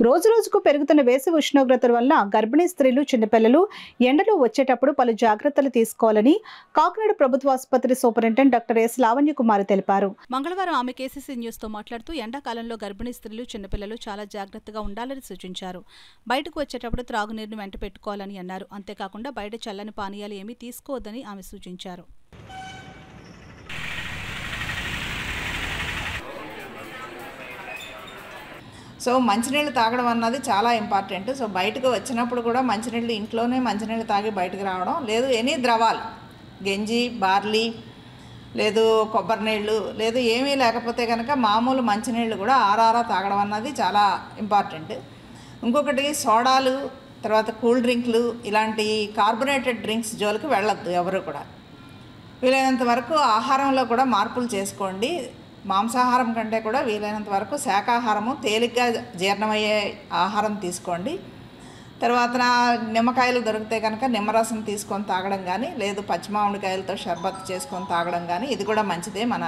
రోజురోజుకు పెరుగుతున్న వేసవి ఉష్ణోగ్రతల వల్ల గర్భిణీ స్త్రీలు, చిన్నపిల్లలు ఎండలో వచ్చేటప్పుడు పలు జాగ్రత్తలు తీసుకోవాలని కాకినాడ ప్రభుత్వ ఆసుపత్రి సూపరింటెండెంట్ డాక్టర్ ఎస్ లావణ్యకుమారి తెలిపారు. మంగళవారం ఆమె కేసీసీ న్యూస్ తో మాట్లాడుతూ ఎండాకాలంలో గర్భిణీ స్త్రీలు, చిన్నపిల్లలు చాలా జాగ్రత్తగా ఉండాలని సూచించారు. బయటకు వచ్చేటప్పుడు త్రాగునీరును వెంట పెట్టుకోవాలని అన్నారు. అంతేకాకుండా బయట చల్లని పానీయాలు ఏమీ తీసుకోవద్దని ఆమె సూచించారు. సో మంచినీళ్ళు తాగడం అన్నది చాలా ఇంపార్టెంట్. సో బయటకు వచ్చినప్పుడు కూడా మంచినీళ్ళు ఇంట్లోనే మంచినీళ్ళు తాగి బయటకు రావడం, లేదు ఎనీ ద్రవాలు, గంజి, బార్లీ, లేదు కొబ్బరి నీళ్ళు, లేదు ఏమీ లేకపోతే కనుక మామూలు మంచినీళ్ళు కూడా ఆరారా తాగడం అన్నది చాలా ఇంపార్టెంట్. ఇంకొకటి సోడాలు, తర్వాత కూల్ డ్రింక్లు, ఇలాంటి కార్బొనేటెడ్ డ్రింక్స్ జోలికి వెళ్ళొద్దు ఎవరు కూడా. వీలైనంత వరకు ఆహారంలో కూడా మార్పులు చేసుకోండి. మాంసాహారం కంటే కూడా వీలైనంత వరకు శాకాహారము, తేలిగ్గా జీర్ణమయ్యే ఆహారం తీసుకోండి. తర్వాత నిమ్మకాయలు దొరికితే కనుక నిమ్మరసం తీసుకొని తాగడం కానీ, లేదు పచ్చిమామిడికాయలతో షర్బత్ చేసుకొని తాగడం కానీ, ఇది కూడా మంచిదే మన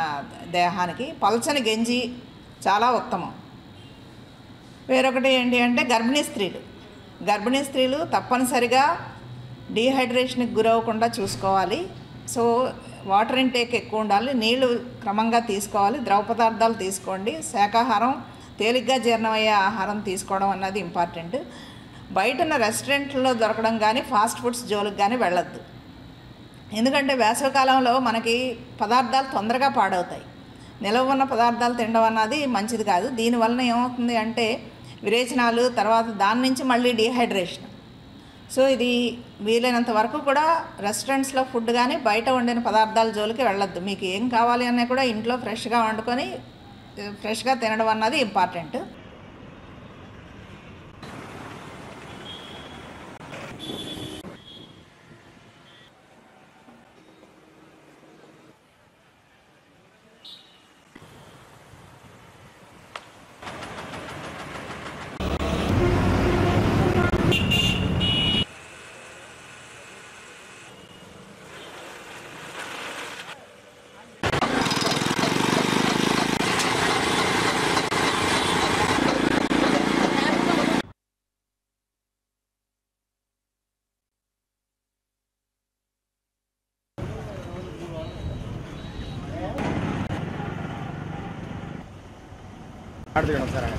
దేహానికి. పల్చని గంజి చాలా ఉత్తమం. వేరొకటి ఏంటి అంటే గర్భిణీ స్త్రీలు తప్పనిసరిగా డీహైడ్రేషన్కి గురవ్వకుండా చూసుకోవాలి. సో వాటర్ ఇంటేక్ ఎక్కువ ఉండాలి, నీళ్లు క్రమంగా తీసుకోవాలి, ద్రవ పదార్థాలు తీసుకోండి, శాకాహారం, తేలిగ్గా జీర్ణమయ్యే ఆహారం తీసుకోవడం అన్నది ఇంపార్టెంట్. బయట ఉన్న రెస్టారెంట్లో దొరకడం కానీ, ఫాస్ట్ ఫుడ్స్ జోలికి కానీ వెళ్ళొద్దు. ఎందుకంటే వేసవికాలంలో మనకి పదార్థాలు తొందరగా పాడవుతాయి. నిలవ ఉన్న పదార్థాలు తినడం అన్నది మంచిది కాదు. దీనివలన ఏమవుతుంది అంటే విరేచనాలు, తర్వాత దాని నుంచి మళ్ళీ డీహైడ్రేషన్. సో ఇది వీలైనంత వరకు కూడా రెస్టారెంట్స్లో ఫుడ్ కానీ, బయట వండిన పదార్థాల జోలికి వెళ్ళొద్దు. మీకు ఏం కావాలి అన్నా కూడా ఇంట్లో ఫ్రెష్గా వండుకొని ఫ్రెష్గా తినడం అన్నది ఇంపార్టెంట్. ఆడుతున్నాం సార్.